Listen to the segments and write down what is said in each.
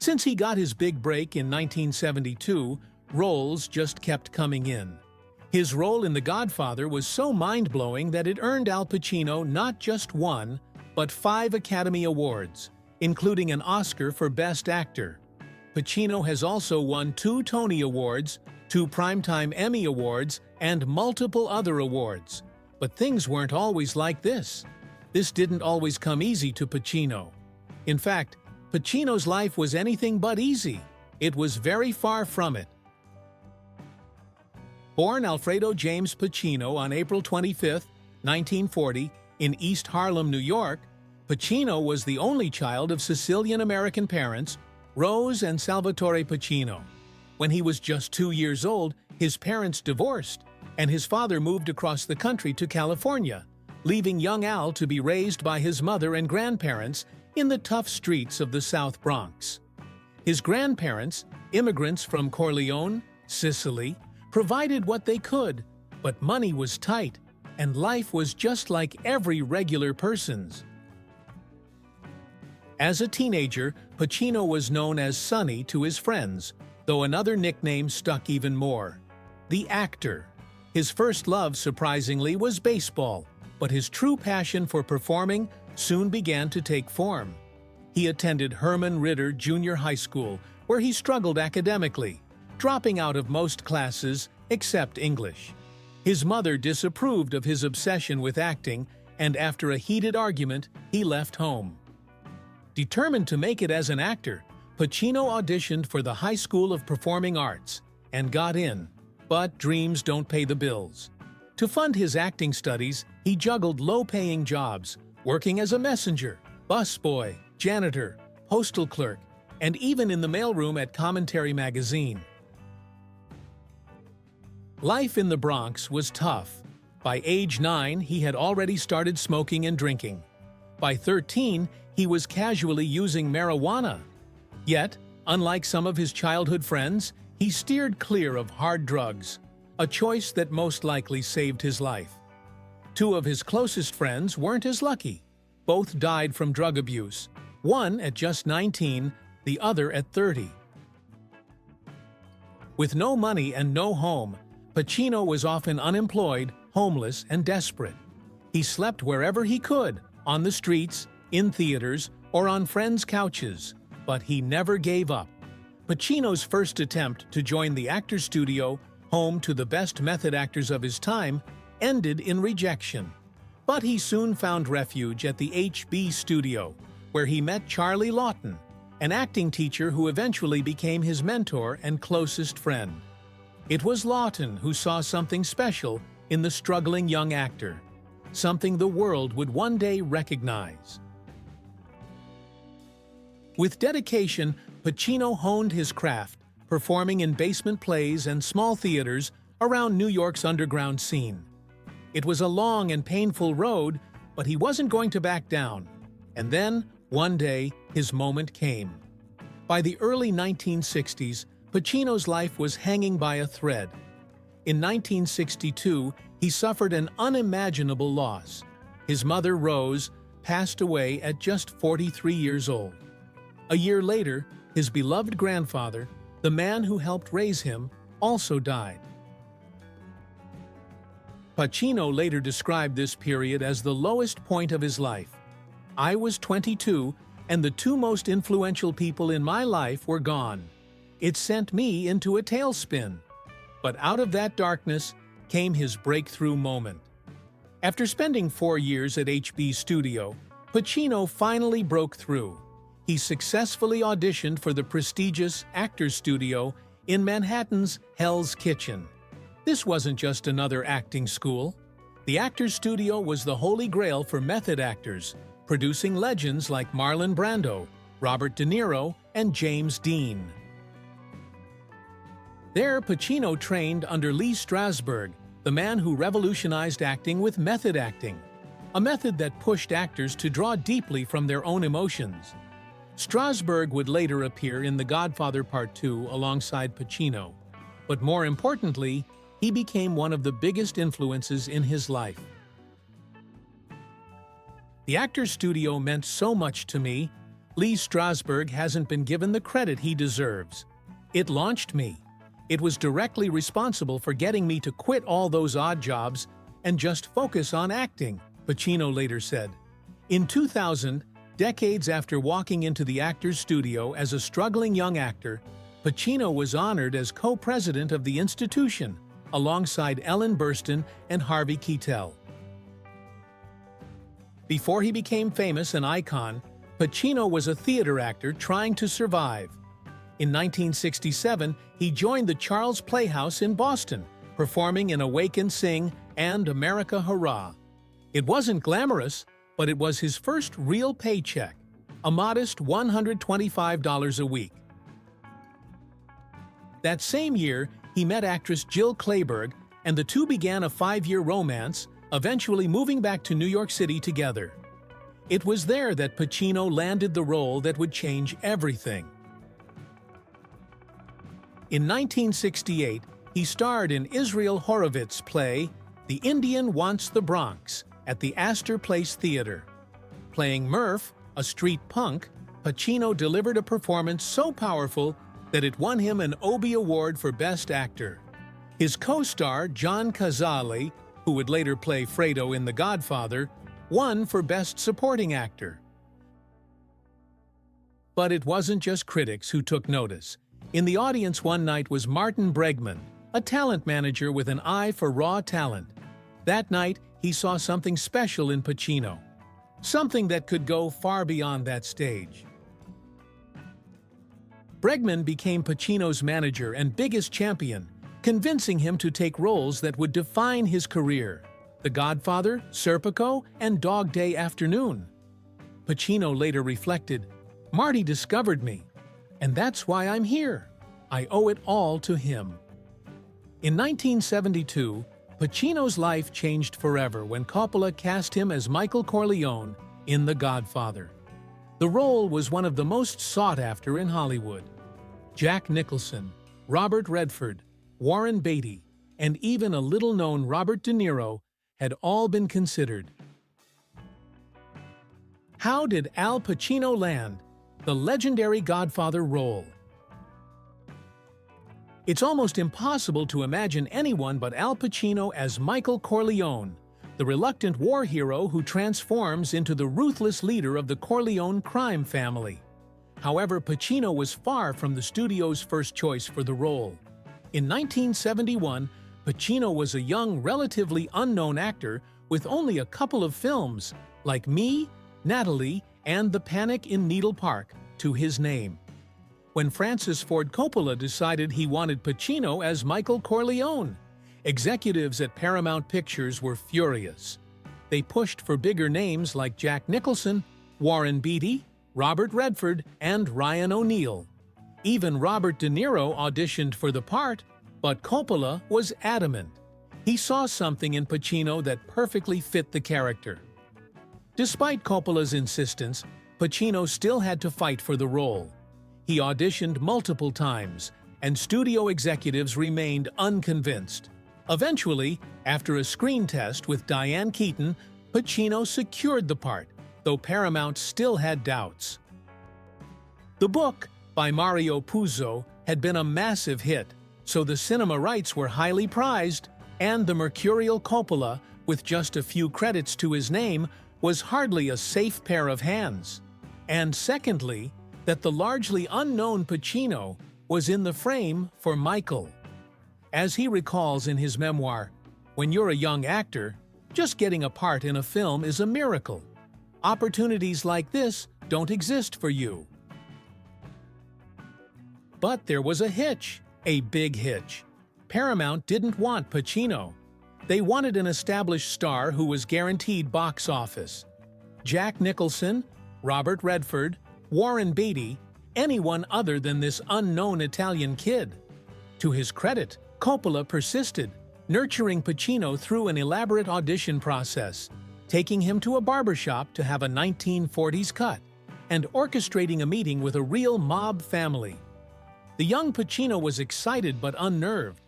Since he got his big break in 1972, roles just kept coming in. His role in The Godfather was so mind-blowing that it earned Al Pacino not just one, but 5 Academy Awards, including an Oscar for Best Actor. Pacino has also won 2 Tony Awards, 2 Primetime Emmy Awards, and multiple other awards. But things weren't always like this. This didn't always come easy to Pacino. In fact, Pacino's life was anything but easy. It was very far from it. Born Alfredo James Pacino on April 25, 1940, in East Harlem, New York, Pacino was the only child of Sicilian-American parents, Rose and Salvatore Pacino. When he was just 2 years old, his parents divorced, and his father moved across the country to California, leaving young Al to be raised by his mother and grandparents in the tough streets of the South Bronx. His grandparents, immigrants from Corleone, Sicily, provided what they could, but money was tight, and life was just like every regular person's. As a teenager, Pacino was known as Sonny to his friends, though another nickname stuck even more: the actor. His first love, surprisingly, was baseball, but his true passion for performing soon began to take form. He attended Herman Ritter Junior High School, where he struggled academically, dropping out of most classes except English. His mother disapproved of his obsession with acting, and after a heated argument, he left home. Determined to make it as an actor, Pacino auditioned for the High School of Performing Arts and got in, but dreams don't pay the bills. To fund his acting studies, he juggled low-paying jobs, working as a messenger, busboy, janitor, postal clerk, and even in the mailroom at Commentary magazine. Life in the Bronx was tough. By age 9, he had already started smoking and drinking. By 13, he was casually using marijuana. Yet, unlike some of his childhood friends, he steered clear of hard drugs, a choice that most likely saved his life. 2 of his closest friends weren't as lucky. Both died from drug abuse, one at just 19, the other at 30. With no money and no home, Pacino was often unemployed, homeless, and desperate. He slept wherever he could, on the streets, in theaters, or on friends' couches, but he never gave up. Pacino's first attempt to join the Actors Studio, home to the best method actors of his time, ended in rejection. But he soon found refuge at the HB Studio, where he met Charlie Lawton, an acting teacher who eventually became his mentor and closest friend. It was Lawton who saw something special in the struggling young actor, something the world would one day recognize. With dedication, Pacino honed his craft, performing in basement plays and small theaters around New York's underground scene. It was a long and painful road, but he wasn't going to back down. And then, one day, his moment came. By the early 1960s, Pacino's life was hanging by a thread. In 1962, he suffered an unimaginable loss. His mother, Rose, passed away at just 43 years old. A year later, his beloved grandfather, the man who helped raise him, also died. Pacino later described this period as the lowest point of his life. "I was 22, and the 2 most influential people in my life were gone. It sent me into a tailspin." But out of that darkness came his breakthrough moment. After spending 4 years at HB Studio, Pacino finally broke through. He successfully auditioned for the prestigious Actors Studio in Manhattan's Hell's Kitchen. This wasn't just another acting school. The Actors Studio was the holy grail for method actors, producing legends like Marlon Brando, Robert De Niro, and James Dean. There, Pacino trained under Lee Strasberg, the man who revolutionized acting with method acting, a method that pushed actors to draw deeply from their own emotions. Strasberg would later appear in The Godfather Part 2 alongside Pacino, but more importantly, he became one of the biggest influences in his life. "The Actors Studio meant so much to me. Lee Strasberg hasn't been given the credit he deserves. It launched me. It was directly responsible for getting me to quit all those odd jobs and just focus on acting," Pacino later said. In 2000, decades after walking into the actor's studio as a struggling young actor, Pacino was honored as co-president of the institution, alongside Ellen Burstyn and Harvey Keitel. Before he became famous and icon, Pacino was a theater actor trying to survive. In 1967, he joined the Charles Playhouse in Boston, performing in Awake and Sing and America Hurrah. It wasn't glamorous, but it was his first real paycheck, a modest $125 a week. That same year, he met actress Jill Clayburgh, and the two began a 5-year romance, eventually moving back to New York City together. It was there that Pacino landed the role that would change everything. In 1968, he starred in Israel Horowitz's play The Indian Wants the Bronx at the Astor Place Theater. Playing Murph, a street punk, Pacino delivered a performance so powerful that it won him an Obie Award for Best Actor. His co-star, John Cazale, who would later play Fredo in The Godfather, won for Best Supporting Actor. But it wasn't just critics who took notice. In the audience one night was Martin Bregman, a talent manager with an eye for raw talent. That night, he saw something special in Pacino, something that could go far beyond that stage. Bregman became Pacino's manager and biggest champion, convincing him to take roles that would define his career: The Godfather, Serpico, and Dog Day Afternoon. Pacino later reflected, "Marty discovered me, and that's why I'm here. I owe it all to him." In 1972, Pacino's life changed forever when Coppola cast him as Michael Corleone in The Godfather. The role was one of the most sought after in Hollywood. Jack Nicholson, Robert Redford, Warren Beatty, and even a little-known Robert De Niro had all been considered. How did Al Pacino land the legendary Godfather role? It's almost impossible to imagine anyone but Al Pacino as Michael Corleone, the reluctant war hero who transforms into the ruthless leader of the Corleone crime family. However, Pacino was far from the studio's first choice for the role. In 1971, Pacino was a young, relatively unknown actor with only a couple of films, like Me, Natalie, and The Panic in Needle Park, to his name. When Francis Ford Coppola decided he wanted Pacino as Michael Corleone, executives at Paramount Pictures were furious. They pushed for bigger names like Jack Nicholson, Warren Beatty, Robert Redford, and Ryan O'Neal. Even Robert De Niro auditioned for the part, but Coppola was adamant. He saw something in Pacino that perfectly fit the character. Despite Coppola's insistence, Pacino still had to fight for the role. He auditioned multiple times, and studio executives remained unconvinced. Eventually, after a screen test with Diane Keaton, Pacino secured the part, though Paramount still had doubts. The book, by Mario Puzo, had been a massive hit, so the cinema rights were highly prized, and the mercurial Coppola, with just a few credits to his name, was hardly a safe pair of hands. And secondly, that the largely unknown Pacino was in the frame for Michael. As he recalls in his memoir, "When you're a young actor, just getting a part in a film is a miracle. Opportunities like this don't exist for you." But there was a hitch, a big hitch. Paramount didn't want Pacino. They wanted an established star who was guaranteed box office. Jack Nicholson, Robert Redford, Warren Beatty, anyone other than this unknown Italian kid. To his credit, Coppola persisted, nurturing Pacino through an elaborate audition process, taking him to a barbershop to have a 1940s cut, and orchestrating a meeting with a real mob family. The young Pacino was excited but unnerved.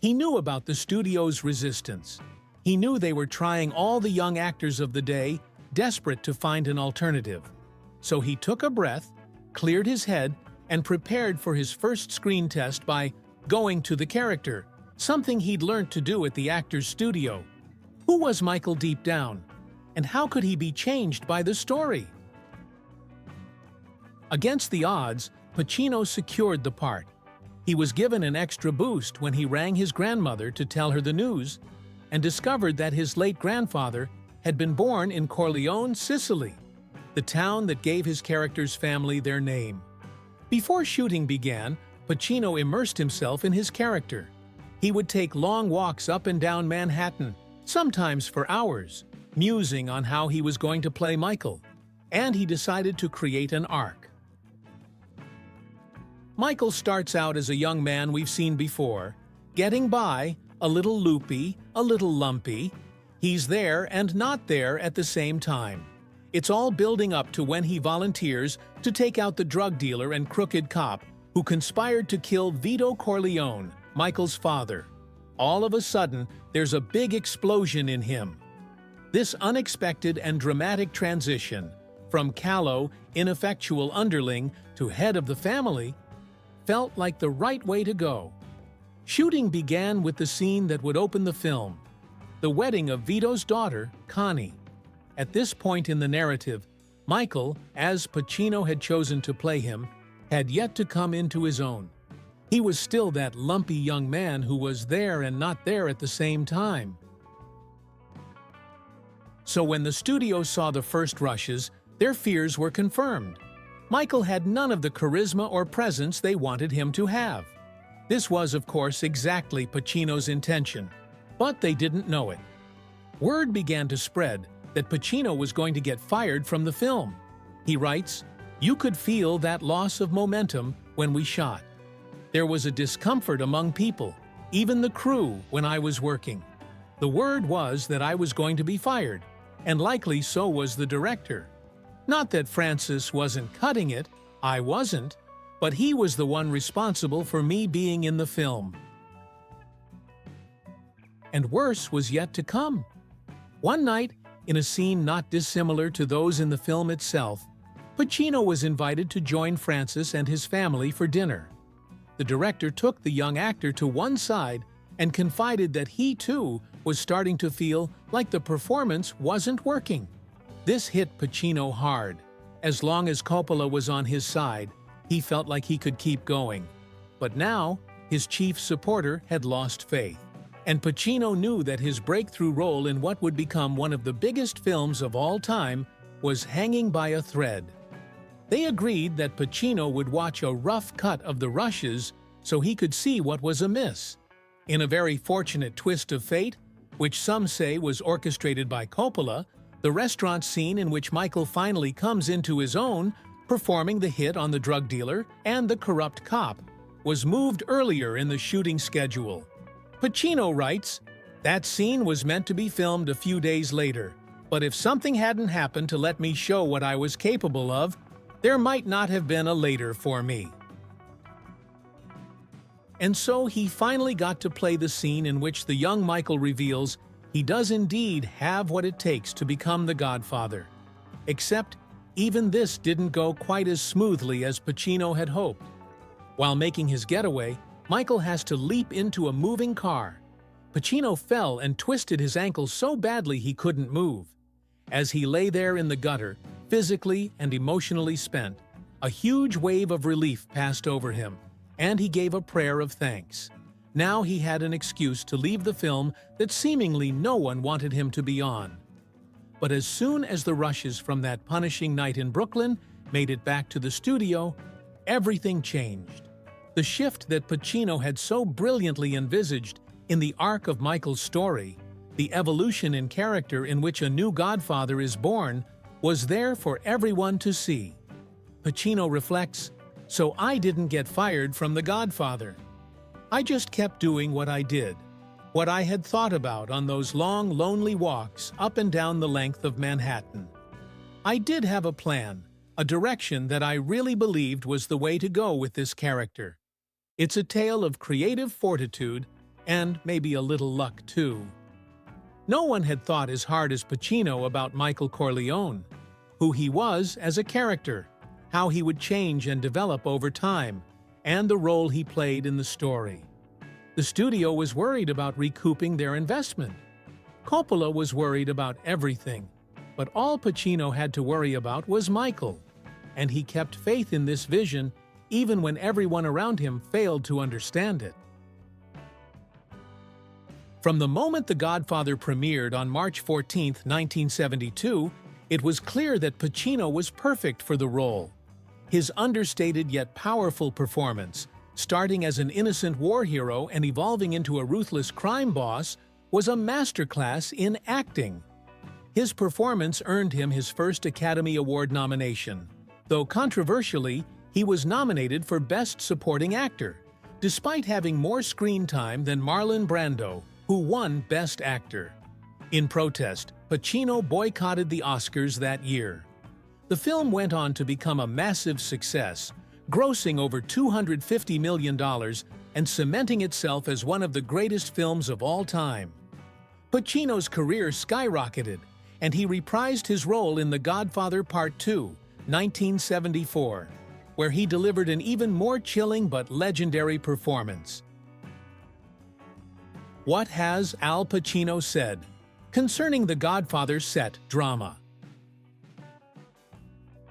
He knew about the studio's resistance. He knew they were trying all the young actors of the day, desperate to find an alternative. So he took a breath, cleared his head and prepared for his first screen test by going to the character, something he'd learned to do at the actor's studio. Who was Michael deep down? And how could he be changed by the story? Against the odds, Pacino secured the part. He was given an extra boost when he rang his grandmother to tell her the news and discovered that his late grandfather had been born in Corleone, Sicily, the town that gave his character's family their name. Before shooting began, Pacino immersed himself in his character. He would take long walks up and down Manhattan, sometimes for hours, musing on how he was going to play Michael, and he decided to create an arc. Michael starts out as a young man we've seen before, getting by, a little loopy, a little lumpy. He's there and not there at the same time. It's all building up to when he volunteers to take out the drug dealer and crooked cop who conspired to kill Vito Corleone, Michael's father. All of a sudden, there's a big explosion in him. This unexpected and dramatic transition, from callow, ineffectual underling to head of the family, felt like the right way to go. Shooting began with the scene that would open the film, the wedding of Vito's daughter, Connie. At this point in the narrative, Michael, as Pacino had chosen to play him, had yet to come into his own. He was still that lumpy young man who was there and not there at the same time. So when the studio saw the first rushes, their fears were confirmed. Michael had none of the charisma or presence they wanted him to have. This was, of course, exactly Pacino's intention, but they didn't know it. Word began to spread that Pacino was going to get fired from the film. He writes, "You could feel that loss of momentum when we shot. There was a discomfort among people, even the crew, when I was working. The word was that I was going to be fired, and likely so was the director. Not that Francis wasn't cutting it, I wasn't, but he was the one responsible for me being in the film." And worse was yet to come. One night, in a scene not dissimilar to those in the film itself, Pacino was invited to join Francis and his family for dinner. The director took the young actor to one side and confided that he too was starting to feel like the performance wasn't working. This hit Pacino hard. As long as Coppola was on his side, he felt like he could keep going. But now, his chief supporter had lost faith, and Pacino knew that his breakthrough role in what would become one of the biggest films of all time was hanging by a thread. They agreed that Pacino would watch a rough cut of the rushes so he could see what was amiss. In a very fortunate twist of fate, which some say was orchestrated by Coppola, the restaurant scene in which Michael finally comes into his own, performing the hit on the drug dealer and the corrupt cop, was moved earlier in the shooting schedule. Pacino writes, "That scene was meant to be filmed a few days later, but if something hadn't happened to let me show what I was capable of, there might not have been a later for me." And so he finally got to play the scene in which the young Michael reveals he does indeed have what it takes to become the Godfather. Except, even this didn't go quite as smoothly as Pacino had hoped. While making his getaway, Michael has to leap into a moving car. Pacino fell and twisted his ankle so badly he couldn't move. As he lay there in the gutter, physically and emotionally spent, a huge wave of relief passed over him, and he gave a prayer of thanks. Now he had an excuse to leave the film that seemingly no one wanted him to be on. But as soon as the rushes from that punishing night in Brooklyn made it back to the studio, everything changed. The shift that Pacino had so brilliantly envisaged in the arc of Michael's story, the evolution in character in which a new Godfather is born, was there for everyone to see. Pacino reflects, "So I didn't get fired from The Godfather. I just kept doing what I did, what I had thought about on those long, lonely walks up and down the length of Manhattan. I did have a plan, a direction that I really believed was the way to go with this character. It's a tale of creative fortitude and maybe a little luck too." No one had thought as hard as Pacino about Michael Corleone, who he was as a character, how he would change and develop over time, and the role he played in the story. The studio was worried about recouping their investment. Coppola was worried about everything, but all Pacino had to worry about was Michael, and he kept faith in this vision even when everyone around him failed to understand it. From the moment The Godfather premiered on March 14, 1972, it was clear that Pacino was perfect for the role. His understated yet powerful performance, starting as an innocent war hero and evolving into a ruthless crime boss, was a masterclass in acting. His performance earned him his first Academy Award nomination, though controversially, he was nominated for Best Supporting Actor, despite having more screen time than Marlon Brando, who won Best Actor. In protest, Pacino boycotted the Oscars that year. The film went on to become a massive success, grossing over $250 million and cementing itself as one of the greatest films of all time. Pacino's career skyrocketed, and he reprised his role in The Godfather Part II, 1974, where he delivered an even more chilling but legendary performance. What has Al Pacino said concerning The Godfather set drama?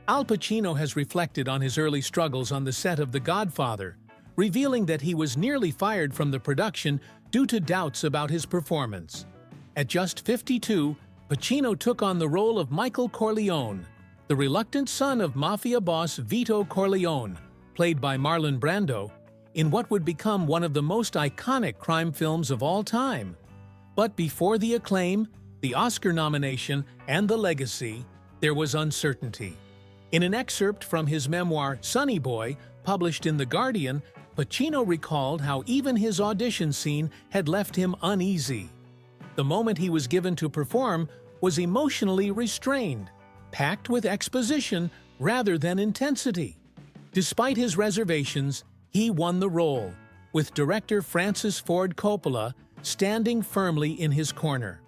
Al Pacino has reflected on his early struggles on the set of The Godfather, revealing that he was nearly fired from the production due to doubts about his performance. At just 52, Pacino took on the role of Michael Corleone, the reluctant son of mafia boss Vito Corleone, played by Marlon Brando, in what would become one of the most iconic crime films of all time. But before the acclaim, the Oscar nomination, and the legacy, there was uncertainty. In an excerpt from his memoir Sonny Boy, published in The Guardian, Pacino recalled how even his audition scene had left him uneasy. The moment he was given to perform was emotionally restrained, packed with exposition rather than intensity. Despite his reservations, he won the role, with director Francis Ford Coppola standing firmly in his corner.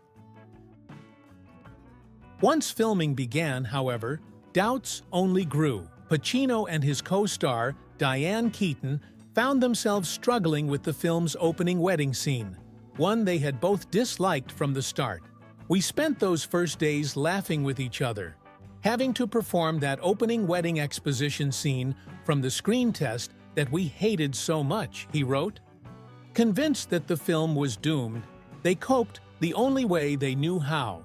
Once filming began, however, doubts only grew. Pacino and his co-star, Diane Keaton, found themselves struggling with the film's opening wedding scene, one they had both disliked from the start. We spent those first days laughing with each other, having to perform that opening wedding exposition scene from the screen test that we hated so much, he wrote. Convinced that the film was doomed, they coped the only way they knew how.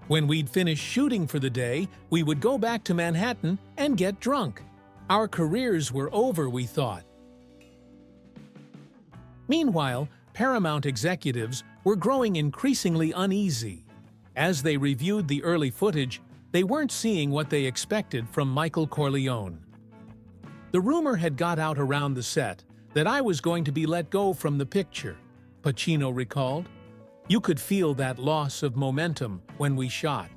When we'd finished shooting for the day, we would go back to Manhattan and get drunk. Our careers were over, we thought. Meanwhile, Paramount executives were growing increasingly uneasy. As they reviewed the early footage, they weren't seeing what they expected from Michael Corleone. The rumor had got out around the set that I was going to be let go from the picture, Pacino recalled. You could feel that loss of momentum when we shot.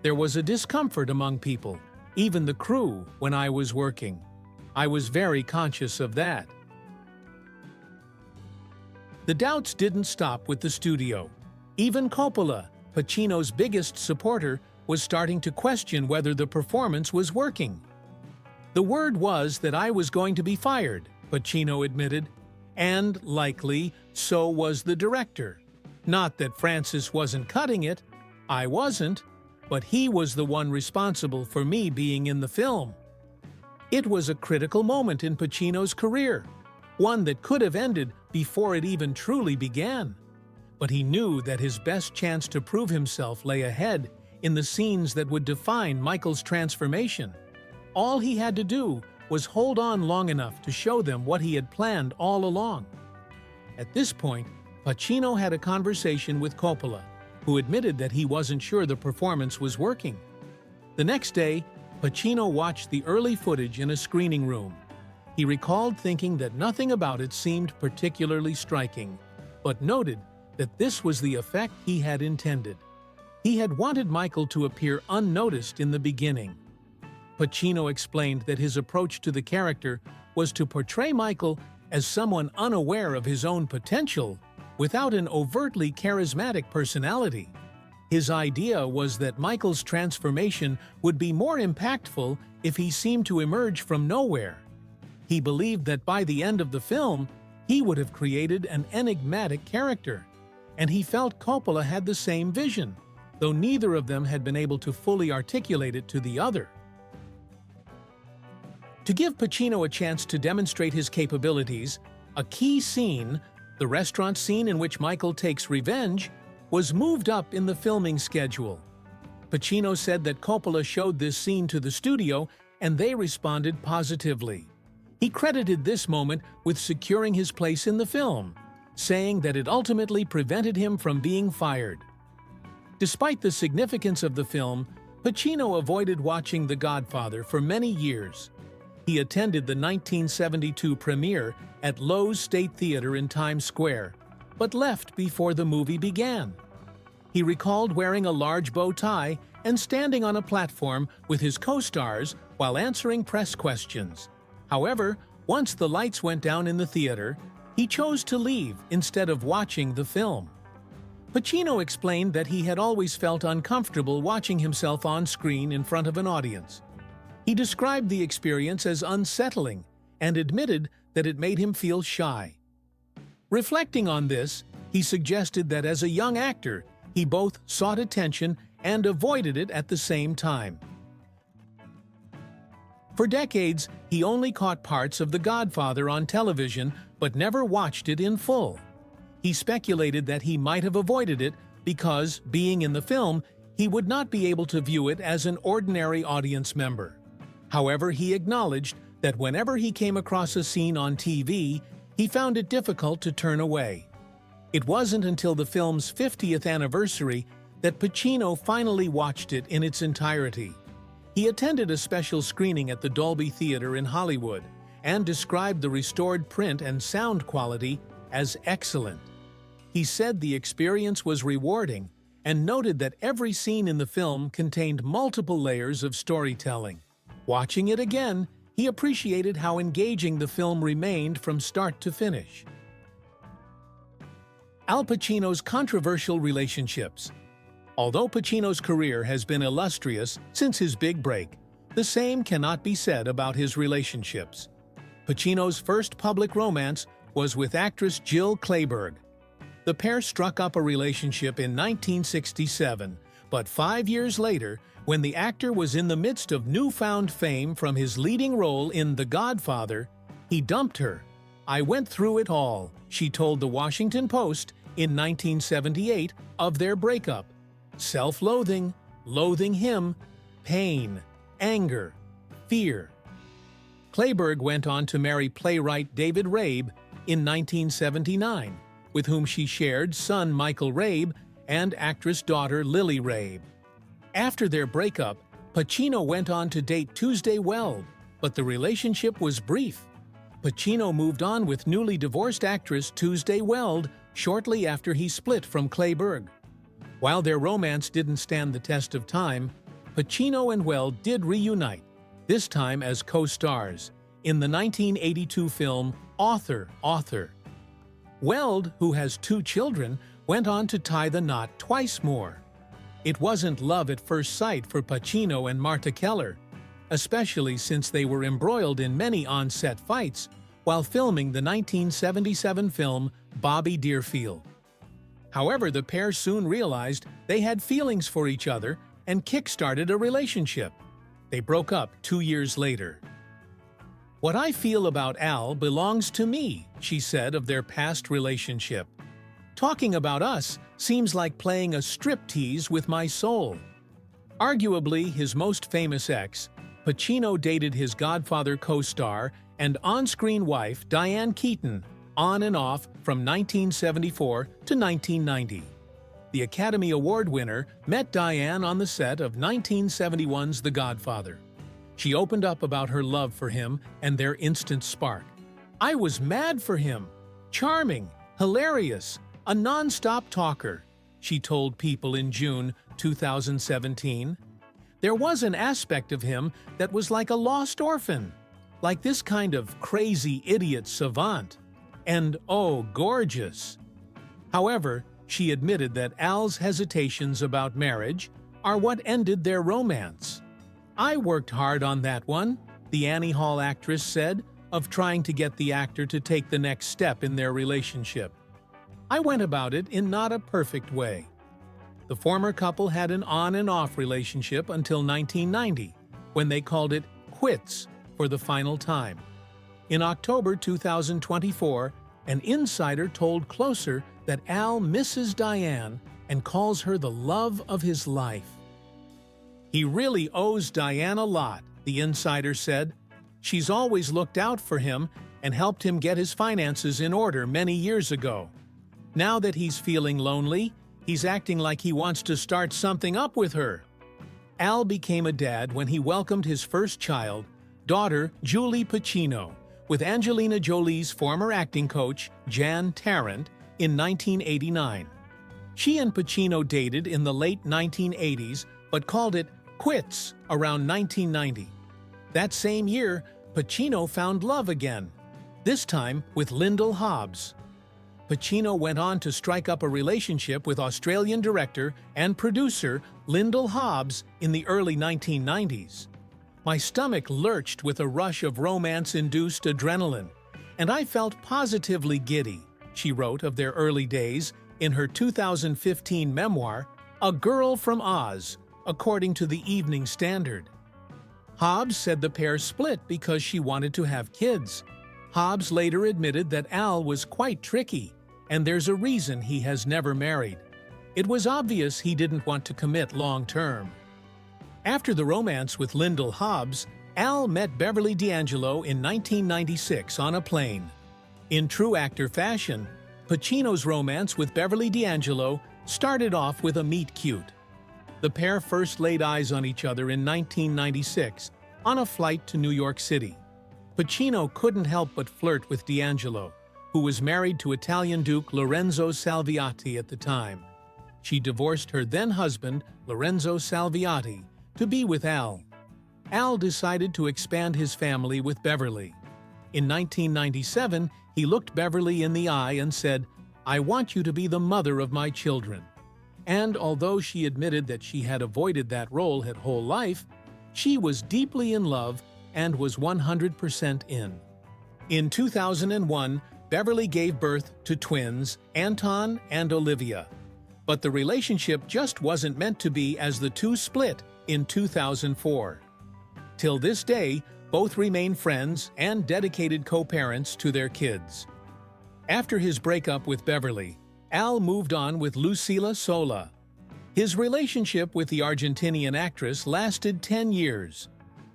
There was a discomfort among people, even the crew, when I was working. I was very conscious of that. The doubts didn't stop with the studio. Even Coppola, Pacino's biggest supporter, was starting to question whether the performance was working. The word was that I was going to be fired, Pacino admitted, and, likely, so was the director. Not that Francis wasn't cutting it, I wasn't, but he was the one responsible for me being in the film. It was a critical moment in Pacino's career, one that could have ended before it even truly began. But he knew that his best chance to prove himself lay ahead in the scenes that would define Michael's transformation. All he had to do was hold on long enough to show them what he had planned all along. At this point, Pacino had a conversation with Coppola, who admitted that he wasn't sure the performance was working. The next day, Pacino watched the early footage in a screening room. He recalled thinking that nothing about it seemed particularly striking, but noted that this was the effect he had intended. He had wanted Michael to appear unnoticed in the beginning. Pacino explained that his approach to the character was to portray Michael as someone unaware of his own potential without an overtly charismatic personality. His idea was that Michael's transformation would be more impactful if he seemed to emerge from nowhere. He believed that by the end of the film, he would have created an enigmatic character, and he felt Coppola had the same vision, though neither of them had been able to fully articulate it to the other. To give Pacino a chance to demonstrate his capabilities, a key scene, the restaurant scene in which Michael takes revenge, was moved up in the filming schedule. Pacino said that Coppola showed this scene to the studio and they responded positively. He credited this moment with securing his place in the film, saying that it ultimately prevented him from being fired. Despite the significance of the film, Pacino avoided watching The Godfather for many years. He attended the 1972 premiere at Loew's State Theater in Times Square, but left before the movie began. He recalled wearing a large bow tie and standing on a platform with his co-stars while answering press questions. However, once the lights went down in the theater, he chose to leave instead of watching the film. Pacino explained that he had always felt uncomfortable watching himself on screen in front of an audience. He described the experience as unsettling and admitted that it made him feel shy. Reflecting on this, he suggested that as a young actor, he both sought attention and avoided it at the same time. For decades, he only caught parts of The Godfather on television but never watched it in full. He speculated that he might have avoided it because, being in the film, he would not be able to view it as an ordinary audience member. However, he acknowledged that whenever he came across a scene on TV, he found it difficult to turn away. It wasn't until the film's 50th anniversary that Pacino finally watched it in its entirety. He attended a special screening at the Dolby Theater in Hollywood and described the restored print and sound quality as excellent. He said the experience was rewarding and noted that every scene in the film contained multiple layers of storytelling. Watching it again, he appreciated how engaging the film remained from start to finish. Al Pacino's controversial relationships. Although Pacino's career has been illustrious since his big break, the same cannot be said about his relationships. Pacino's first public romance was with actress Jill Clayburgh. The pair struck up a relationship in 1967, but 5 years later, when the actor was in the midst of newfound fame from his leading role in The Godfather, he dumped her. "I went through it all," she told The Washington Post in 1978 of their breakup. Self-loathing, loathing him, pain, anger, fear. Clayburgh went on to marry playwright David Rabe in 1979, with whom she shared son Michael Rabe and actress-daughter Lily Rabe. After their breakup, Pacino went on to date Tuesday Weld, but the relationship was brief. Pacino moved on with newly divorced actress Tuesday Weld shortly after he split from Clayburgh. While their romance didn't stand the test of time, Pacino and Weld did reunite, this time as co-stars, in the 1982 film Author. Weld, who has 2 children, went on to tie the knot twice more. It wasn't love at first sight for Pacino and Marta Keller, especially since they were embroiled in many on-set fights while filming the 1977 film Bobby Deerfield. However, the pair soon realized they had feelings for each other and kick-started a relationship. They broke up 2 years later. "What I feel about Al belongs to me," she said of their past relationship. "Talking about us seems like playing a striptease with my soul." Arguably his most famous ex, Pacino dated his Godfather co-star and on-screen wife Diane Keaton on and off from 1974 to 1990. The Academy Award winner met Diane on the set of 1971's The Godfather. She opened up about her love for him and their instant spark. "I was mad for him. Charming, hilarious, a non-stop talker," she told People in June 2017. "There was an aspect of him that was like a lost orphan, like this kind of crazy idiot savant. And oh, gorgeous." However, she admitted that Al's hesitations about marriage are what ended their romance. "I worked hard on that one," the Annie Hall actress said, of trying to get the actor to take the next step in their relationship. "I went about it in not a perfect way." The former couple had an on and off relationship until 1990, when they called it quits for the final time. In October 2024, an insider told Closer that Al misses Diane and calls her the love of his life. "He really owes Diane a lot," the insider said. "She's always looked out for him and helped him get his finances in order many years ago. Now that he's feeling lonely, he's acting like he wants to start something up with her." Al became a dad when he welcomed his first child, daughter Julie Pacino, with Angelina Jolie's former acting coach, Jan Tarrant, in 1989. She and Pacino dated in the late 1980s, but called it quits around 1990. That same year, Pacino found love again, this time with Lyndall Hobbs. Pacino went on to strike up a relationship with Australian director and producer Lyndall Hobbs in the early 1990s. "My stomach lurched with a rush of romance-induced adrenaline, and I felt positively giddy," she wrote of their early days in her 2015 memoir, A Girl from Oz, according to the Evening Standard. Hobbs said the pair split because she wanted to have kids. Hobbs later admitted that Al was quite tricky, and there's a reason he has never married. It was obvious he didn't want to commit long-term. After the romance with Lyndall Hobbs, Al met Beverly D'Angelo in 1996 on a plane. In true actor fashion, Pacino's romance with Beverly D'Angelo started off with a meet-cute. The pair first laid eyes on each other in 1996 on a flight to New York City. Pacino couldn't help but flirt with D'Angelo, who was married to Italian Duke Lorenzo Salviati at the time. She divorced her then-husband, Lorenzo Salviati, to be with Al. Al decided to expand his family with Beverly. In 1997, he looked Beverly in the eye and said, "I want you to be the mother of my children." And although she admitted that she had avoided that role her whole life, she was deeply in love and was 100% in. In 2001, Beverly gave birth to twins, Anton and Olivia. But the relationship just wasn't meant to be as the two split in 2004. Till this day, both remain friends and dedicated co-parents to their kids. After his breakup with Beverly, Al moved on with Lucila Sola. His relationship with the Argentinian actress lasted 10 years.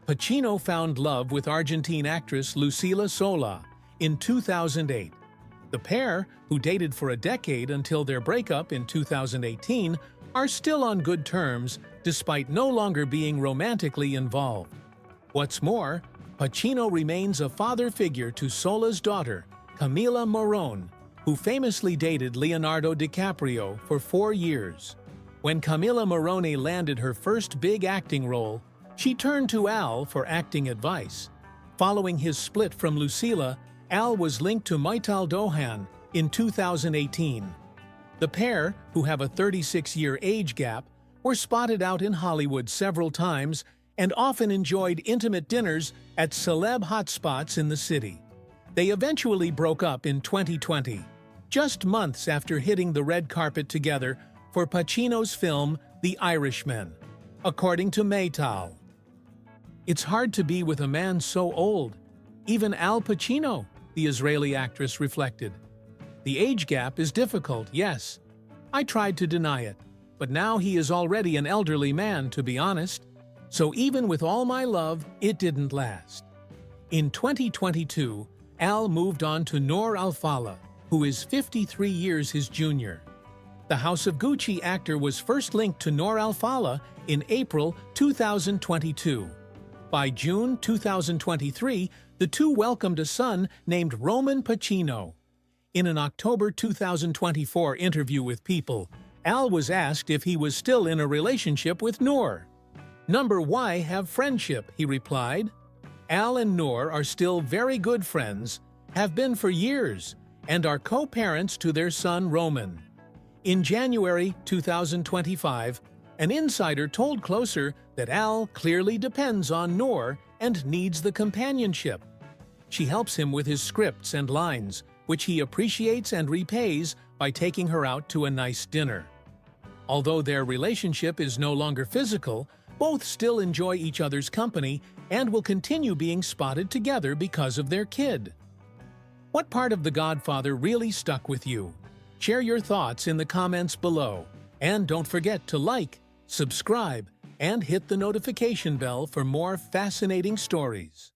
Pacino found love with Argentine actress Lucila Sola in 2008. The pair, who dated for a decade until their breakup in 2018, are still on good terms despite no longer being romantically involved. What's more, Pacino remains a father figure to Sola's daughter, Camila Morrone, who famously dated Leonardo DiCaprio for 4 years. When Camila Morrone landed her first big acting role, she turned to Al for acting advice. Following his split from Lucila, Al was linked to Maital Dohan in 2018. The pair, who have a 36-year age gap, were spotted out in Hollywood several times and often enjoyed intimate dinners at celeb hotspots in the city. They eventually broke up in 2020, just months after hitting the red carpet together for Pacino's film The Irishman, according to Maital. "It's hard to be with a man so old, even Al Pacino," the Israeli actress reflected. "The age gap is difficult, yes. I tried to deny it, but now he is already an elderly man, to be honest. So even with all my love, it didn't last." In 2022, Al moved on to Noor Al-Fala, who is 53 years his junior. The House of Gucci actor was first linked to Noor Al-Fala in April 2022. By June 2023, the two welcomed a son named Roman Pacino. In an October 2024 interview with People, Al was asked if he was still in a relationship with Noor. "Number why have friendship," he replied. "Al and Noor are still very good friends, have been for years, and are co-parents to their son Roman. In January 2025, an insider told Closer that Al clearly depends on Noor and needs the companionship. She helps him with his scripts and lines, which he appreciates and repays by taking her out to a nice dinner. Although their relationship is no longer physical, both still enjoy each other's company and will continue being spotted together because of their kid. What part of The Godfather really stuck with you? Share your thoughts in the comments below. And don't forget to like, subscribe, and hit the notification bell for more fascinating stories.